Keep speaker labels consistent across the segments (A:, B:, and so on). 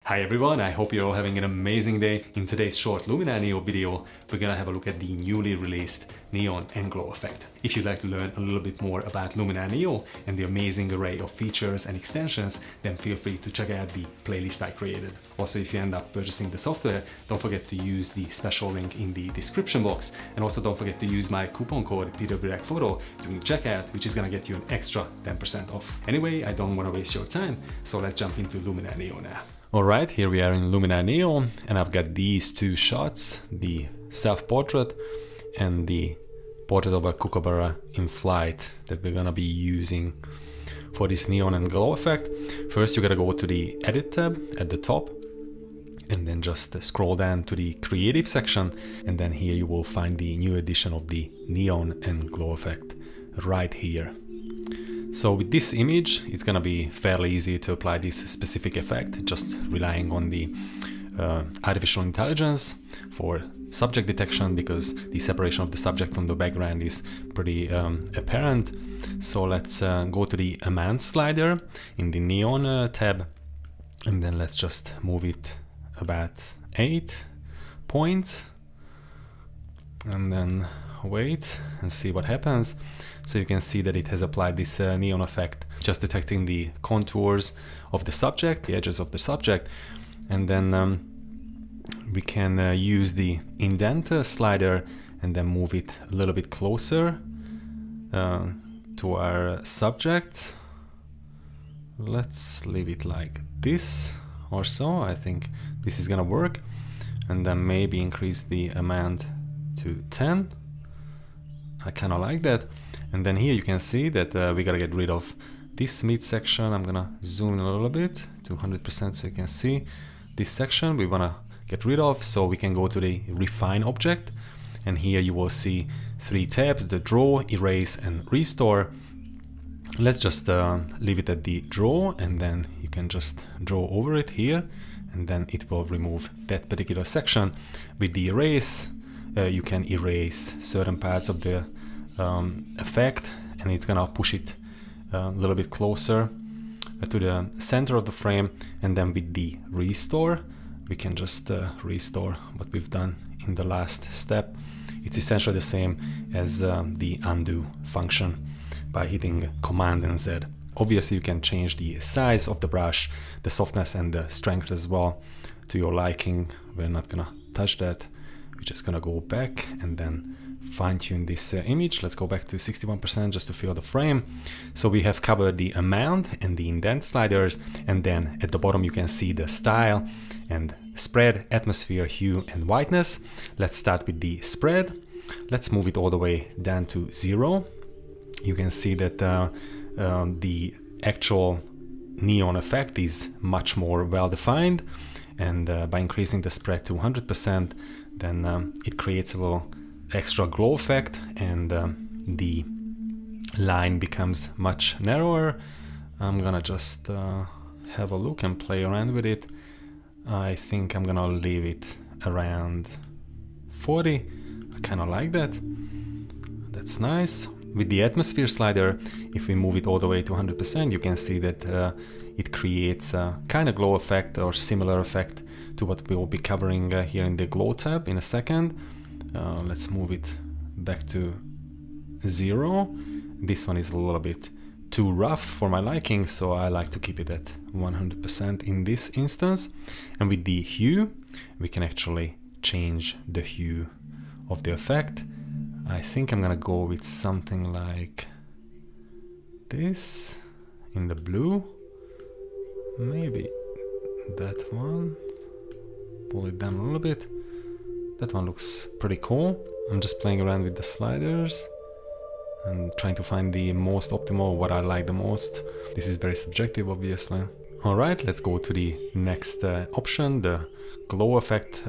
A: Hi everyone, I hope you're all having an amazing day. In today's short Luminar Neo video, we're gonna have a look at the newly released Neon and Glow effect. If you'd like to learn a little bit more about Luminar Neo and the amazing array of features and extensions, then feel free to check out the playlist I created. Also, if you end up purchasing the software, don't forget to use the special link in the description box. And also don't forget to use my coupon code PWREACTPHOTO during checkout, which is gonna get you an extra 10% off. Anyway, I don't wanna waste your time, so let's jump into Luminar Neo now. Alright, here we are in Luminar Neo, and I've got these two shots, the self-portrait and the portrait of a kookaburra in flight that we're gonna be using for this neon and glow effect. First you gotta go to the edit tab at the top and then just scroll down to the creative section, and then here you will find the new edition of the neon and glow effect right here. So with this image, it's gonna be fairly easy to apply this specific effect, just relying on the artificial intelligence for subject detection, because the separation of the subject from the background is pretty apparent. So let's go to the amount slider in the neon tab, and then let's just move it about 8 points, and then wait and see what happens. So you can see that it has applied this neon effect, just detecting the contours of the subject, the edges of the subject, and then we can use the indent slider and then move it a little bit closer to our subject. Let's leave it like this or so. I think this is gonna work, and then maybe increase the amount to 10. I kind of like that. And then here you can see that we gotta get rid of this midsection. I'm gonna zoom in a little bit to 100% so you can see this section we wanna get rid of. So we can go to the refine object, and here you will see 3 tabs: the draw, erase and restore. Let's just leave it at the draw, and then you can just draw over it here, and then it will remove that particular section. With the erase, you can erase certain parts of the effect, and it's gonna push it a little bit closer to the center of the frame. And then with the restore, we can just restore what we've done in the last step. It's essentially the same as the undo function by hitting Command and Z. Obviously you can change the size of the brush, the softness and the strength as well to your liking. We're not gonna touch that. We're just gonna go back and then fine-tune this image. Let's go back to 61% just to fill the frame. So we have covered the amount and the indent sliders, and then at the bottom you can see the style and spread, atmosphere, hue and whiteness. Let's start with the spread. Let's move it all the way down to 0. You can see that the actual neon effect is much more well defined, and by increasing the spread to 100%, then it creates a little extra glow effect, and the line becomes much narrower. I'm gonna just have a look and play around with it. I think I'm gonna leave it around 40. I kind of like that. That's nice. With the atmosphere slider, if we move it all the way to 100%, you can see that it creates a kind of glow effect or similar effect to what we will be covering here in the glow tab in a second. Let's move it back to 0. This one is a little bit too rough for my liking, so I like to keep it at 100% in this instance. And with the hue, we can actually change the hue of the effect. I think I'm gonna go with something like this in the blue. Maybe that one. Pull it down a little bit. That one looks pretty cool. I'm just playing around with the sliders and trying to find the most optimal, what I like the most. This is very subjective, obviously. Alright, let's go to the next option, the glow effect,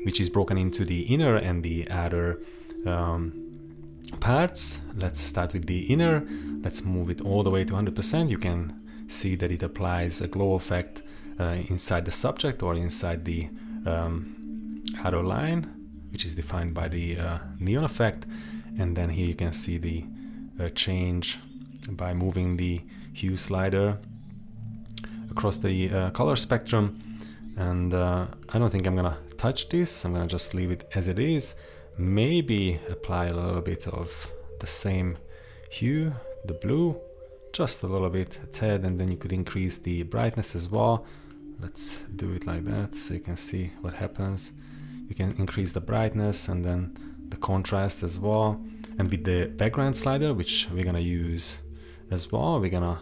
A: which is broken into the inner and the outer parts. Let's start with the inner. Let's move it all the way to 100%. You can see that it applies a glow effect inside the subject or inside the outer line, which is defined by the neon effect. And then here you can see the change by moving the hue slider across the color spectrum. and I don't think I'm gonna touch this. I'm gonna just leave it as it is. Maybe apply a little bit of the same hue, the blue, just a little bit, a tad, and then you could increase the brightness as well. Let's do it like that so you can see what happens. You can increase the brightness and then the contrast as well. And with the background slider, which we're gonna use as well, we're gonna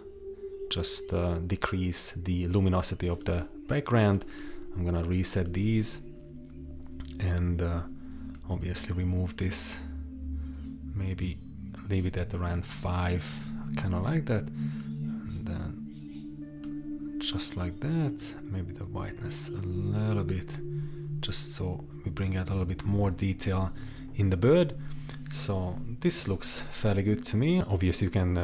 A: just decrease the luminosity of the background. I'm gonna reset these and obviously remove this, maybe leave it at around 5, I kind of like that, and then just like that, maybe the whiteness a little bit, just so we bring out a little bit more detail in the bird. So this looks fairly good to me. Obviously you can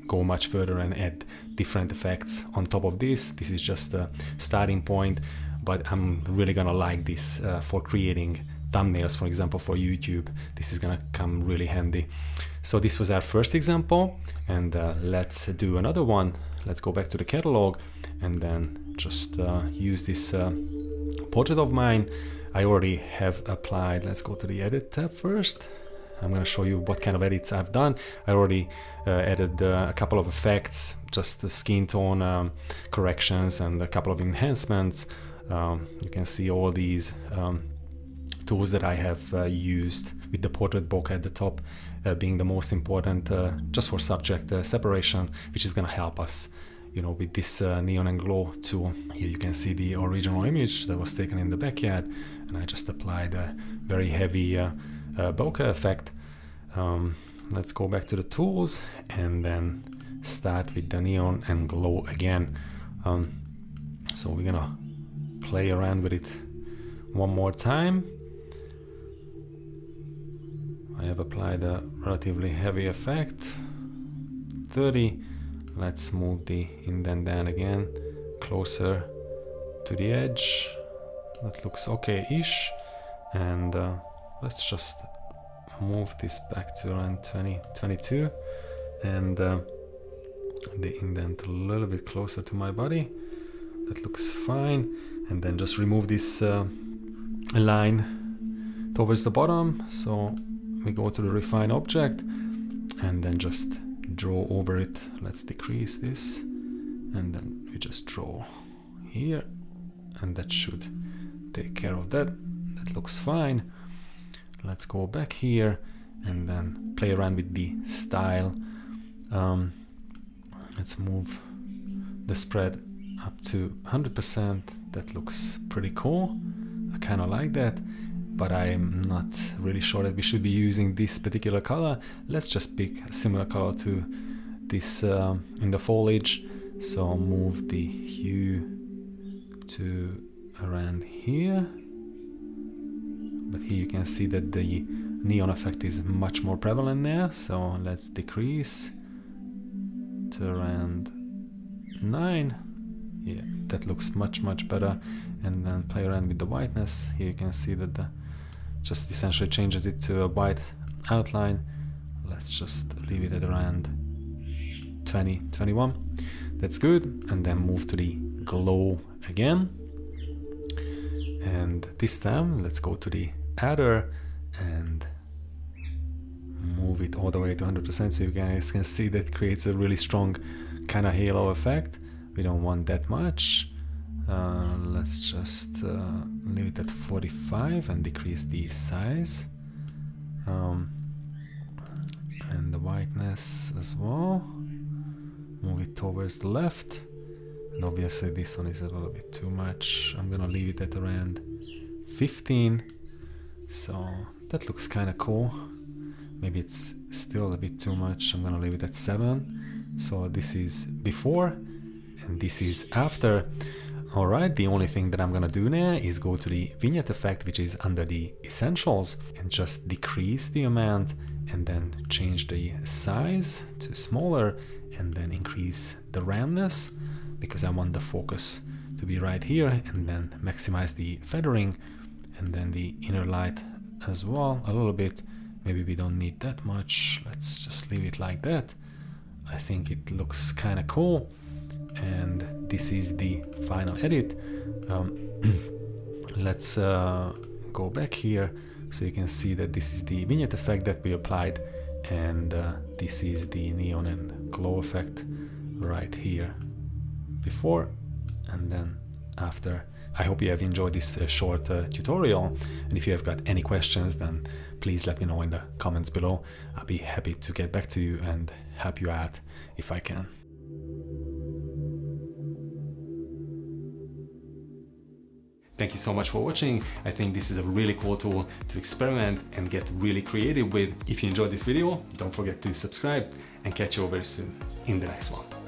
A: go much further and add different effects on top of this. This is just a starting point, but I'm really gonna like this for creating thumbnails, for example, for YouTube. This is gonna come really handy. So this was our first example, and let's do another one. Let's go back to the catalog and then just use this portrait of mine. I already have applied, let's go to the edit tab first. I'm going to show you what kind of edits I've done. I already added a couple of effects, just the skin tone corrections and a couple of enhancements. You can see all these tools that I have used, with the portrait bokeh at the top being the most important, just for subject separation, which is going to help us, you know, with this neon and glow tool. Here you can see the original image that was taken in the backyard, and I just applied a very heavy bokeh effect. Let's go back to the tools and then start with the neon and glow again. So we're gonna play around with it one more time. I have applied a relatively heavy effect, 30. Let's move the indent down again, closer to the edge. That looks okay-ish, and let's just move this back to around 20, 22, and the indent a little bit closer to my body. That looks fine, and then just remove this line towards the bottom. So we go to the refine object and then just draw over it. Let's decrease this, and then we just draw here, and that should take care of that. That looks fine. Let's go back here and then play around with the style. Let's move the spread up to 100%. That looks pretty cool. I kind of like that, but I'm not really sure that we should be using this particular color. Let's just pick a similar color to this in the foliage. So move the hue to around here. But here you can see that the neon effect is much more prevalent there. So let's decrease to around 9. Yeah, that looks much better. And then play around with the whiteness. Here you can see that the just essentially changes it to a white outline. Let's just leave it at around 20, 21. That's good. And then move to the glow again. And this time let's go to the adder and move it all the way to 100%, so you guys can see that creates a really strong kind of halo effect. We don't want that much. Let's just leave it at 45 and decrease the size, and the whiteness as well. Move it towards the left, and obviously this one is a little bit too much. I'm gonna leave it at around 15. So that looks kind of cool. Maybe it's still a bit too much. I'm gonna leave it at 7. So this is before and this is after. Alright, the only thing that I'm gonna do now is go to the vignette effect, which is under the essentials, and just decrease the amount and then change the size to smaller and then increase the roundness, because I want the focus to be right here, and then maximize the feathering and then the inner light as well a little bit. Maybe we don't need that much. Let's just leave it like that. I think it looks kind of cool. And this is the final edit. let's go back here so you can see that this is the vignette effect that we applied, and this is the neon and glow effect right here before and then after. I hope you have enjoyed this short tutorial, and if you have got any questions, then please let me know in the comments below. I'll be happy to get back to you and help you out if I can. Thank you so much for watching. I think this is a really cool tool to experiment and get really creative with. If you enjoyed this video, don't forget to subscribe, and catch you very soon in the next one.